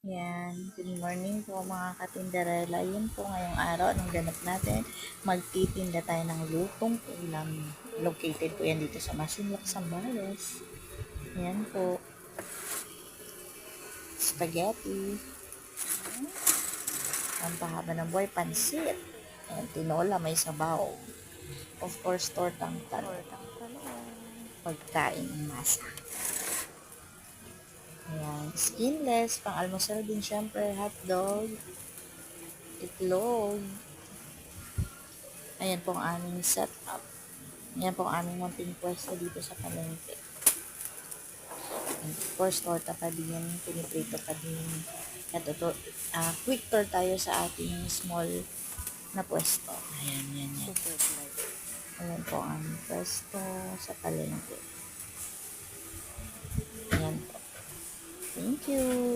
Yan, good morning po mga katinderela. Yun po ngayong araw, anong ganap natin? Magtitinda tayo ng lutong ulam. Located po yan dito sa Masinloc, Sambales. Yan po. Spaghetti. Ang pahaba ng buhay, pansit. Ayan, tinola, may sabaw. Of course, tortang talong. Pagkain ng masa. Ayan, skinless, pang-almusal din syempre, hotdog, itlog. Ayan po ang aming setup. Ayan po ang aming munting pwesto dito sa palengke. And of course, torta pa din, piniprito pa din. At ito, quick tour tayo sa ating small na pwesto. Ayan, yan. Ayan po ang aming pwesto sa palengke. Ayan po. Thank you.